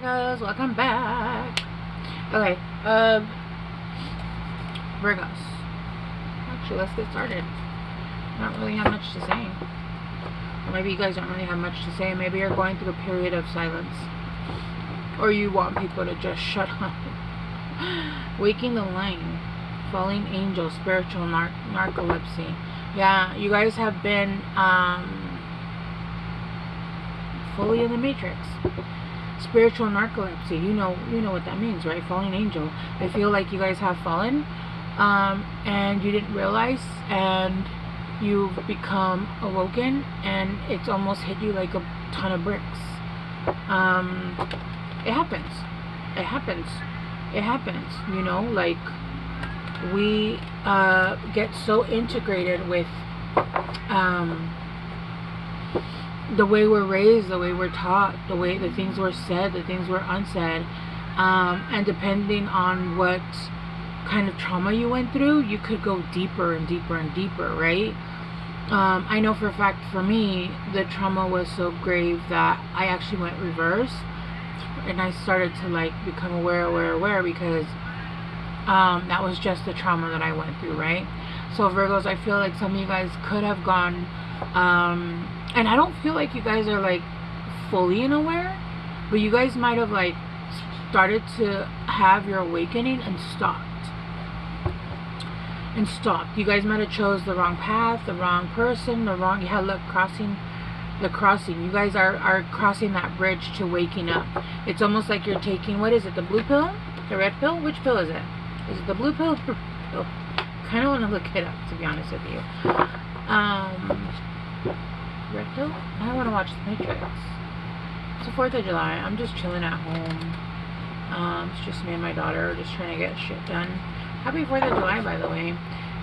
Virgos, welcome back. Okay, Virgos. Actually, let's get started. I don't really have much to say. Or maybe you guys don't really have much to say. Maybe you're going through a period of silence. Or you want people to just shut up. Waking the line. Falling angel. Spiritual narcolepsy. Yeah, you guys have been fully in the matrix. Spiritual narcolepsy. You know what that means, right? Falling angel. I feel like you guys have fallen, and you didn't realize, and you've become awoken, and it's almost hit you like a ton of bricks. It happens. It happens. It happens. You know, like we get so integrated with the way we're raised, the way we're taught, the things were said, the things were unsaid, and depending on what kind of trauma you went through, you could go deeper and deeper and deeper, right? I know for a fact, for me, the trauma was so grave that I actually went reverse, and I started to like become aware, because that was just the trauma that I went through, right? So Virgos, I feel like some of you guys could have gone, and I don't feel like you guys are like fully unaware, but you guys might have like started to have your awakening and stopped. You guys might have chose the wrong path, the wrong person, look, crossing the crossing. You guys are crossing that bridge to waking up. It's almost like you're taking, what is it, the blue pill? The red pill? Which pill is it? Is it the blue pill or the purple pill? Kind of want to look it up, to be honest with you. Red pill? I want to watch The Matrix. It's the 4th of July. I'm just chilling at home. It's just me and my daughter just trying to get shit done. Happy 4th of July, by the way.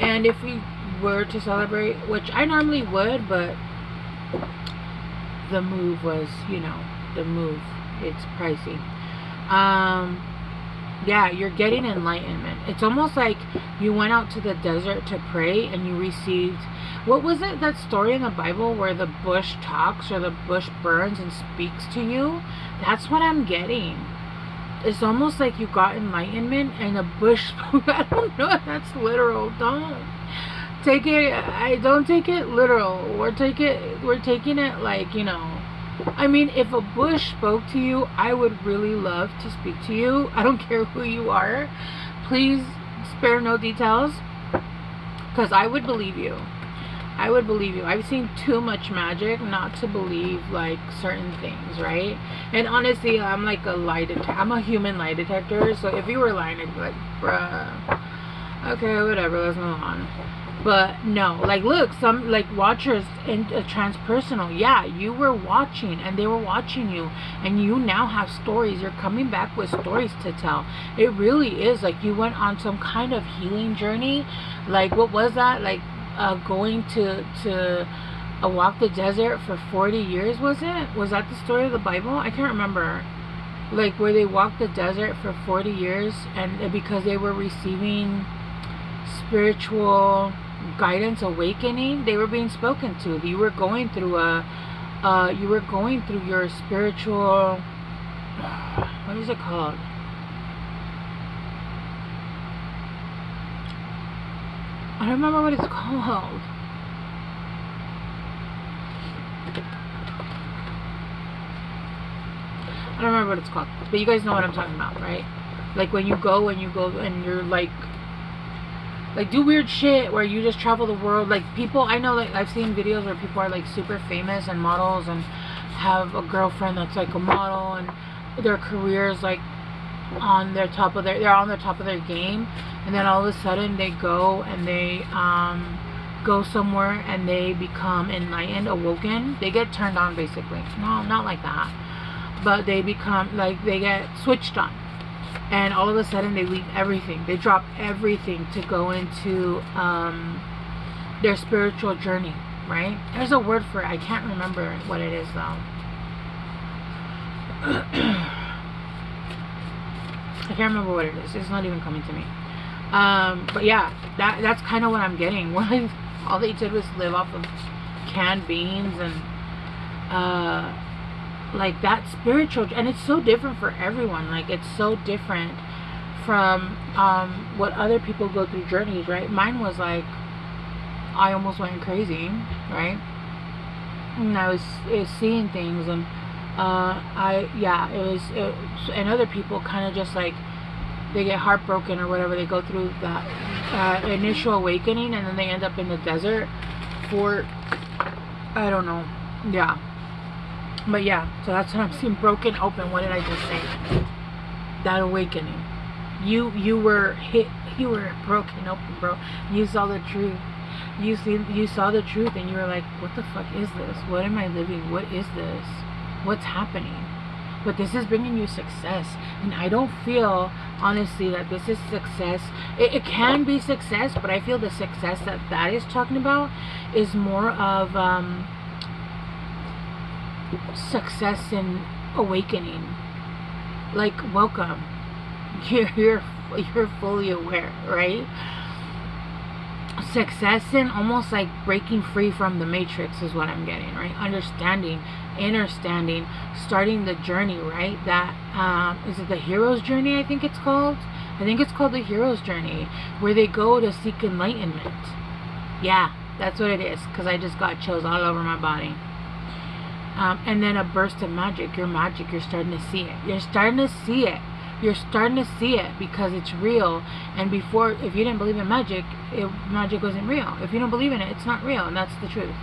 And if we were to celebrate, which I normally would, but the move was, the move. It's pricey. Yeah, you're getting enlightenment. It's almost like you went out to the desert to pray and you received, what was it, that story in the Bible where the bush talks or the bush burns and speaks to you? That's what I'm getting. It's almost like you got enlightenment and the bush spoke. I don't know if that's literal. Don't take it. Don't take it literal. We're taking it like, I mean, if a bush spoke to you, I would really love to speak to you. I don't care who you are. Please spare no details, because I would believe you. I would believe you. I've seen too much magic not to believe like certain things, right? And honestly, I'm like a lie detector. I'm a human lie detector. So if you were lying, I'd be like, bruh. Okay, whatever. Let's move on. But no, like look, some like watchers in transpersonal, yeah, you were watching and they were watching you, and you now have stories. You're coming back with stories to tell. It really is like you went on some kind of healing journey. Like what was that? Like going to walk the desert for 40 years, was it? Was that the story of the Bible? I can't remember. Like where they walked the desert for 40 years and because they were receiving spiritual guidance, awakening, they were being spoken to. You were going through your spiritual, what is it called? I don't remember what it's called. I don't remember what it's called, but you guys know what I'm talking about, right? Like when you go and you're like do weird shit where you just travel the world. Like people, I know, like I've seen videos where people are like super famous and models and have a girlfriend that's like a model, and their careers like they're on the top of their game, and then all of a sudden they go and they go somewhere and they become enlightened, awoken. They get turned on, basically. No, not like that, but they become like, they get switched on. And all of a sudden they leave everything. They drop everything to go into their spiritual journey, right? There's a word for it. I can't remember what it is though. I can't remember what it is. It's not even coming to me. But yeah, that's kind of what I'm getting. Where all they did was live off of canned beans and like that spiritual, and it's so different for everyone. Like it's so different from what other people go through journeys, right? Mine was like I almost went crazy, right? And I was seeing things, and and other people kind of just like they get heartbroken or whatever. They go through that initial awakening, and then they end up in the desert for I don't know. Yeah. But yeah, so that's what I'm seeing. Broken open. What did I just say? That awakening. You were hit. You were broken open, bro. You saw the truth. You saw the truth, and you were like, what the fuck is this? What am I living? What is this? What's happening? But this is bringing you success, and I don't feel honestly that this is success. It can be success, but I feel the success that is talking about is more of success in awakening. Like, welcome. You're fully aware, right? Success in almost like breaking free from the matrix is what I'm getting, right? Understanding, understanding, starting the journey, right? That is it the hero's journey? I think it's called the hero's journey, where they go to seek enlightenment. Yeah, that's what it is, because I just got chills all over my body. And then a burst of magic. Your magic, you're starting to see it. You're starting to see it. You're starting to see it because it's real. And before, if you didn't believe in magic, magic wasn't real. If you don't believe in it, it's not real, and that's the truth,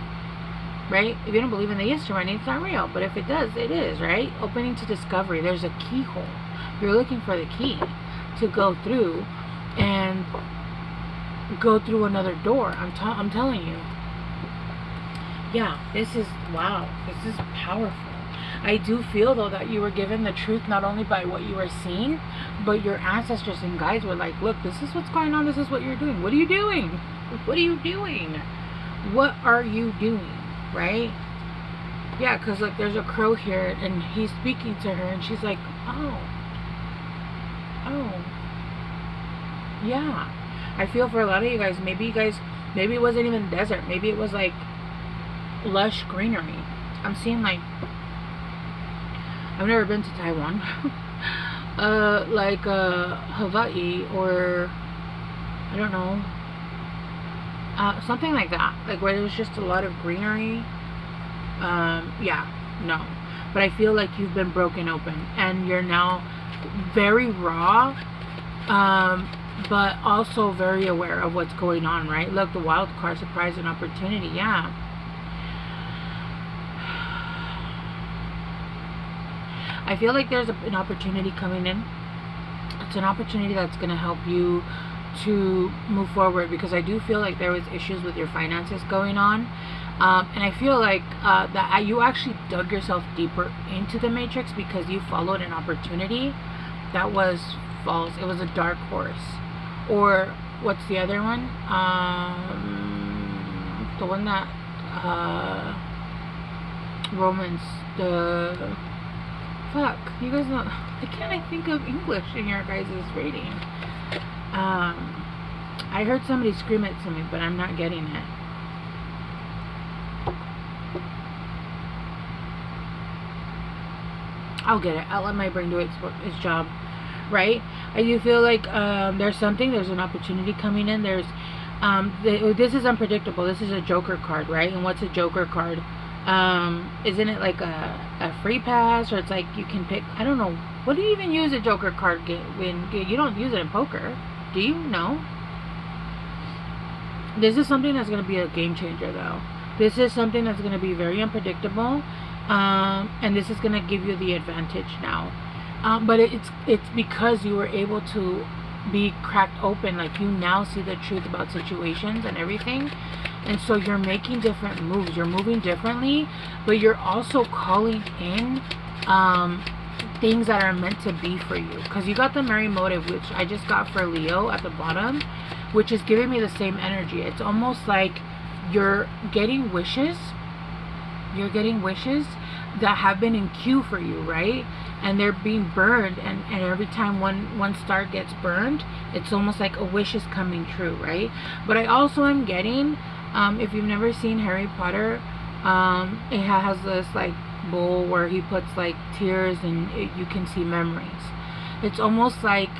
right? If you don't believe in the Easter Bunny, it's not real. But if it does, it is, right? Opening to discovery. There's a keyhole. You're looking for the key to go through and go through another door. I'm telling you. Yeah, this is, wow, this is powerful. I do feel, though, that you were given the truth not only by what you were seeing, but your ancestors and guides were like, look, this is what's going on. This is what you're doing. What are you doing? What are you doing? What are you doing? Right? Yeah, because, like, there's a crow here, and he's speaking to her, and she's like, oh, yeah. I feel for a lot of you guys, maybe it wasn't even desert. Maybe it was, like, lush greenery. I'm seeing, like, I've never been to Taiwan. Like Hawaii, or I don't know, something like that, like where there's just a lot of greenery. Yeah, no, but I feel like you've been broken open, and you're now very raw, but also very aware of what's going on, right? Look, the wild card, surprise and opportunity. Yeah. I feel like there's an opportunity coming in. It's an opportunity that's going to help you to move forward, because I do feel like there was issues with your finances going on. And I feel like that you actually dug yourself deeper into the matrix because you followed an opportunity that was false. It was a dark horse. Or what's the other one? The one that Romans, the fuck, you guys know, why can't I think of English in your guys' rating? I heard somebody scream it to me, but I'm not getting it. I'll get it. I'll let my brain do its job, right? I do feel like there's an opportunity coming in. There's this is unpredictable. This is a Joker card, right? And what's a Joker card? Isn't it like a free pass, or it's like you can pick, I don't know, what do you even use a Joker card when you don't use it in poker? Do you know? This is something that's going to be a game changer, though. This is something that's going to be very unpredictable, and this is going to give you the advantage now. But it's because you were able to be cracked open. Like, you now see the truth about situations and everything, and so you're making different moves, you're moving differently, but you're also calling in things that are meant to be for you, because you got the Merry Motive, which I just got for Leo at the bottom, which is giving me the same energy. It's almost like you're getting wishes that have been in queue for you, right? And they're being burned, and every time one star gets burned, it's almost like a wish is coming true, right? But I also am getting, if you've never seen Harry Potter, it has this like bowl where he puts like tears and you can see memories. It's almost like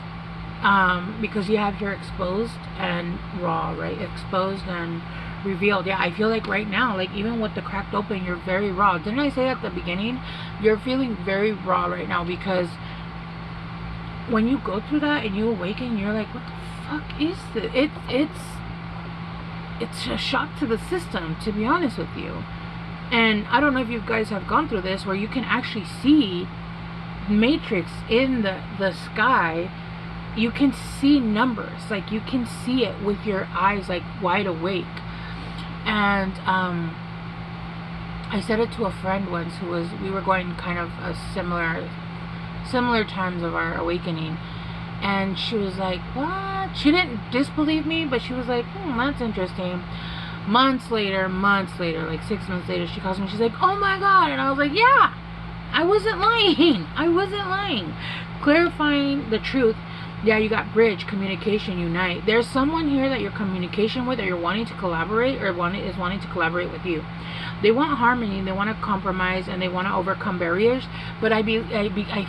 because you have your exposed and raw, right? Exposed and revealed. Yeah, I feel like right now, like even with the cracked open, you're very raw. Didn't I say at the beginning? You're feeling very raw right now, because when you go through that and you awaken, you're like, what the fuck is this? It's a shock to the system, to be honest with you. And I don't know if you guys have gone through this, where you can actually see matrix in the sky. You can see numbers, like you can see it with your eyes, like wide awake. And I said it to a friend once we were going kind of a similar times of our awakening, and she was like, what? She didn't disbelieve me, but she was like, that's interesting. Months later, like 6 months later, she calls me, she's like, oh my god. And I was like, yeah, I wasn't lying. Clarifying the truth. Yeah, you got bridge, communication, unite. There's someone here that you're communication with, or you're wanting to collaborate, or is wanting to collaborate with you. They want harmony, they want to compromise, and they want to overcome barriers. But I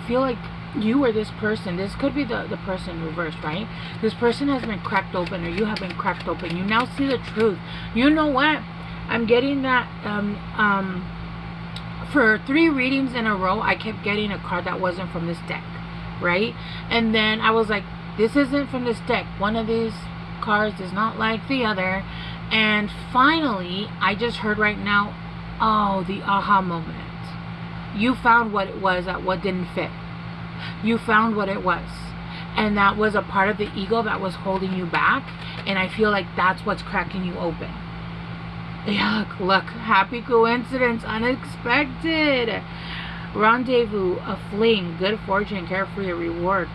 feel like you or this person, this could be the person reversed, right? This person has been cracked open, or you have been cracked open. You now see the truth. You know what? I'm getting that for 3 readings in a row, I kept getting a card that wasn't from this deck. Right? And then I was like, this isn't from this deck. One of these cards is not like the other. And finally, I just heard right now, oh, the aha moment. You found what it was, that what didn't fit. You found what it was. And that was a part of the ego that was holding you back. And I feel like that's what's cracking you open. Yeah, look, happy coincidence, unexpected. Rendezvous, a fling, good fortune, carefree, a reward.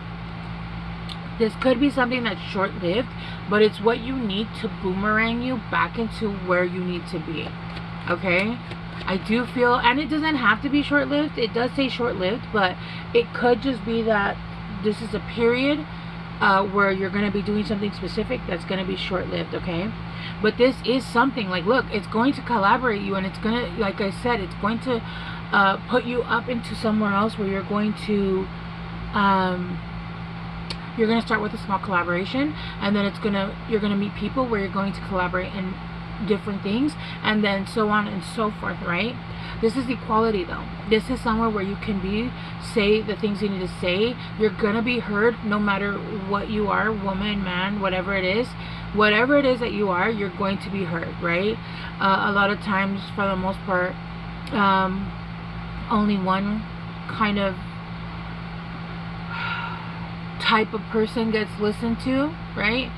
This could be something that's short-lived, but it's what you need to boomerang you back into where you need to be. Okay? I do feel, and it doesn't have to be short-lived. It does say short-lived, but it could just be that this is a period where you're going to be doing something specific that's going to be short-lived, okay? But this is something, like, look, it's going to collaborate you, and it's going to, like I said, it's going to put you up into somewhere else where you're going to start with a small collaboration, and then you're gonna meet people where you're going to collaborate in different things, and then so on and so forth, right? This is equality, though. This is somewhere where you can say the things you need to say. You're gonna be heard no matter what you are, woman, man, whatever it is that you are, you're going to be heard, right? A lot of times, for the most part, only one kind of type of person gets listened to, right?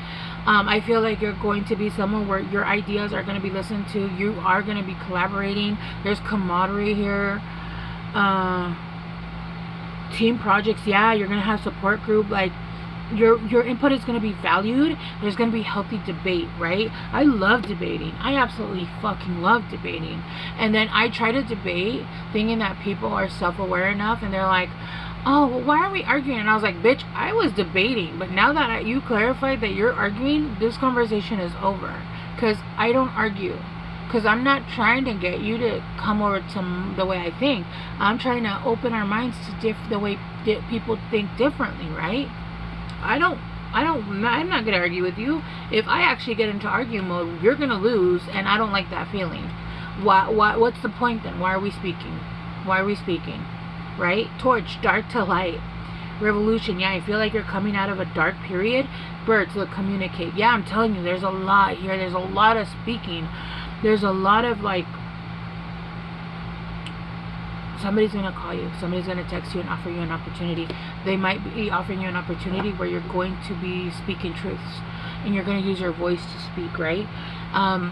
I feel like you're going to be someone where your ideas are going to be listened to. You are going to be collaborating. There's camaraderie here. Team projects, yeah, you're going to have support group. Like, your input is going to be valued. There's going to be healthy debate, right? I love debating. I absolutely fucking love debating. And then I try to debate thinking that people are self-aware enough, and they're like, oh, well, why are we arguing? And I was like, bitch, I was debating, but now that you clarified that you're arguing, this conversation is over. Because I don't argue. Because I'm not trying to get you to come over to the way I think. I'm trying to open our minds to the way people think differently, right? I'm not going to argue with you. If I actually get into argue mode, you're going to lose, and I don't like that feeling. What's the point then? Why are we speaking? Right? Torch, dark to light. Revolution, yeah, I feel like you're coming out of a dark period. Birds, look, communicate. Yeah, I'm telling you, there's a lot here. There's a lot of speaking. There's a lot of, like, somebody's going to call you. Somebody's going to text you and offer you an opportunity. They might be offering you an opportunity where you're going to be speaking truths. And you're going to use your voice to speak, right? I'm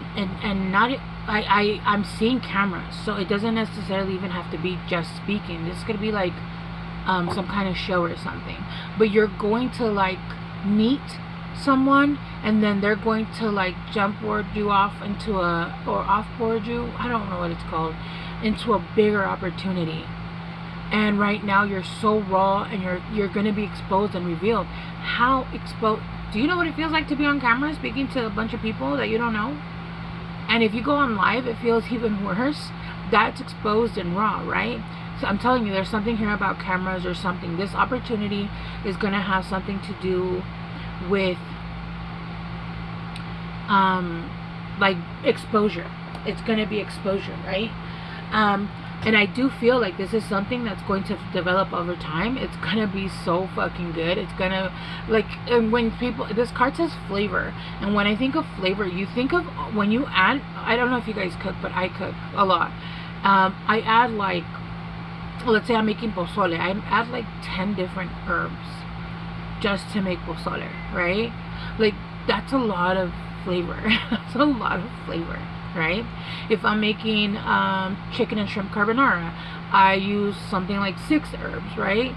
seeing cameras. So it doesn't necessarily even have to be just speaking. This could be like some kind of show or something. But you're going to, like, meet someone, and then they're going to, like, jump board you off into or offboard you, I don't know what it's called, into a bigger opportunity. And right now you're so raw, and you're going to be exposed and revealed. How exposed? Do you know what it feels like to be on camera speaking to a bunch of people that you don't know? And if you go on live, it feels even worse, that's exposed and raw, right? So I'm telling you, there's something here about cameras or something. This opportunity is going to have something to do with like exposure. It's going to be exposure, right? And I do feel like this is something that's going to develop over time. It's going to be so fucking good. It's going to, like, and when people, this card says flavor. And when I think of flavor, you think of, when you add, I don't know if you guys cook, but I cook a lot. I add, like, let's say I'm making pozole. I add like 10 different herbs just to make pozole, right? Like, that's a lot of flavor. That's a lot of flavor, right? If I'm making chicken and shrimp carbonara, I use something like 6 herbs, right?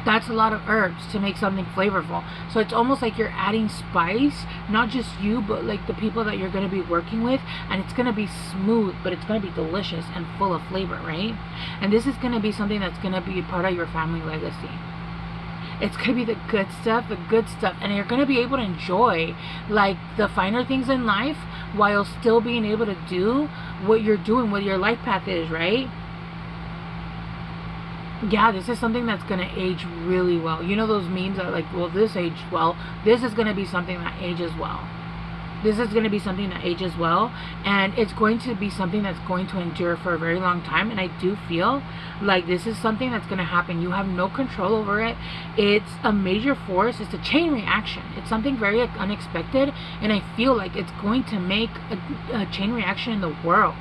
That's a lot of herbs to make something flavorful. So it's almost like you're adding spice, not just you, but like the people that you're going to be working with, and it's going to be smooth, but it's going to be delicious and full of flavor, right? And this is going to be something that's going to be part of your family legacy. It's going to be the good stuff, and you're going to be able to enjoy like the finer things in life while still being able to do what you're doing, what your life path is, right? Yeah, this is something that's going to age really well. You know those memes that like, well, this aged well. This is going to be something that ages well. This is going to be something that ages well, and it's going to be something that's going to endure for a very long time. And I do feel like this is something that's going to happen. You have no control over it. It's a major force. It's a chain reaction. It's something very unexpected, and I feel like it's going to make a chain reaction in the world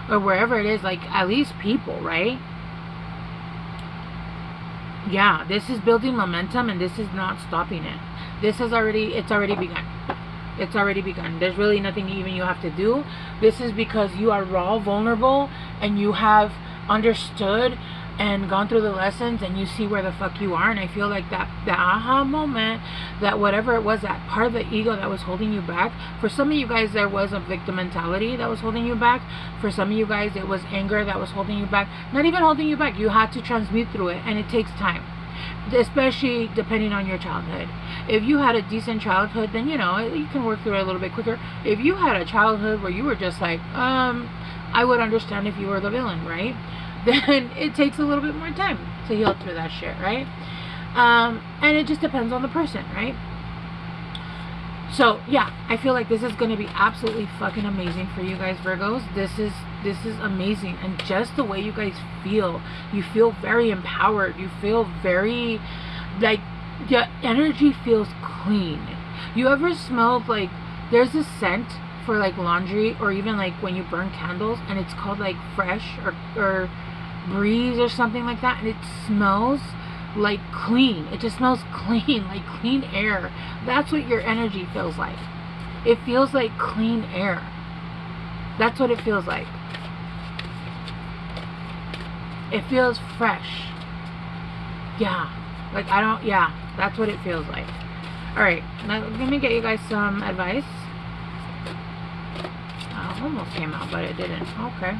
or wherever it is, like at least people, right? Yeah, this is building momentum, and this is not stopping it. It's already begun. It's already begun. There's really nothing even you have to do. This is because you are raw, vulnerable, and you have understood and gone through the lessons, and you see where the fuck you are. And I feel like that aha moment, that whatever it was, that part of the ego that was holding you back, for some of you guys there was a victim mentality that was holding you back. For some of you guys it was anger that was holding you back. Not even holding you back, you had to transmute through it, and it takes time, especially depending on your childhood. If you had a decent childhood, then you know you can work through it a little bit quicker. If you had a childhood where you were just like, I would understand if you were the villain, right? Then it takes a little bit more time to heal through that shit, right? And it just depends on the person, right? So yeah, I feel like this is going to be absolutely fucking amazing for you guys, Virgos. This is amazing, and just the way you guys feel, you feel very empowered. You feel very like your energy feels clean. You ever smelled like, there's a scent for like laundry, or even like when you burn candles, and it's called like fresh or breeze or something like that, and it smells like clean. It just smells clean, like clean air. That's what your energy feels like. It feels like clean air. That's what it feels like. It feels fresh. Yeah, like yeah, that's what it feels like. Alright, now let me get you guys some advice. Almost came out, but it didn't. Okay.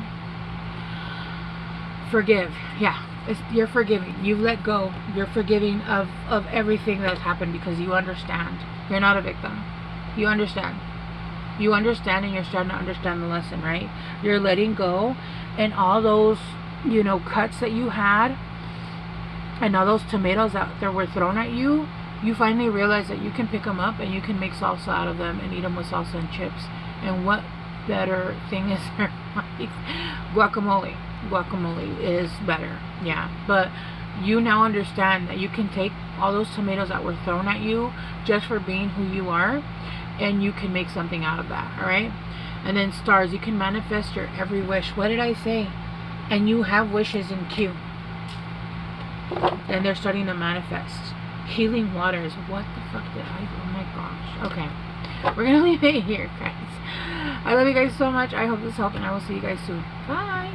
Forgive. Yeah, you're forgiving. You've let go. You're forgiving of everything that's happened, because you understand. You're not a victim. You understand. You understand, and you're starting to understand the lesson, right? You're letting go, and all those, you know, cuts that you had, and all those tomatoes that were thrown at you, you finally realize that you can pick them up and you can make salsa out of them and eat them with salsa and chips. And what better thing is there? Guacamole. Guacamole is better, yeah. But you now understand that you can take all those tomatoes that were thrown at you just for being who you are, and you can make something out of that. All right. And then stars, you can manifest your every wish. What did I say? And you have wishes in queue, and they're starting to manifest. Healing waters. What the fuck did I? Oh my gosh. Okay, we're gonna leave it here, guys. I love you guys so much. I hope this helped, and I will see you guys soon. Bye.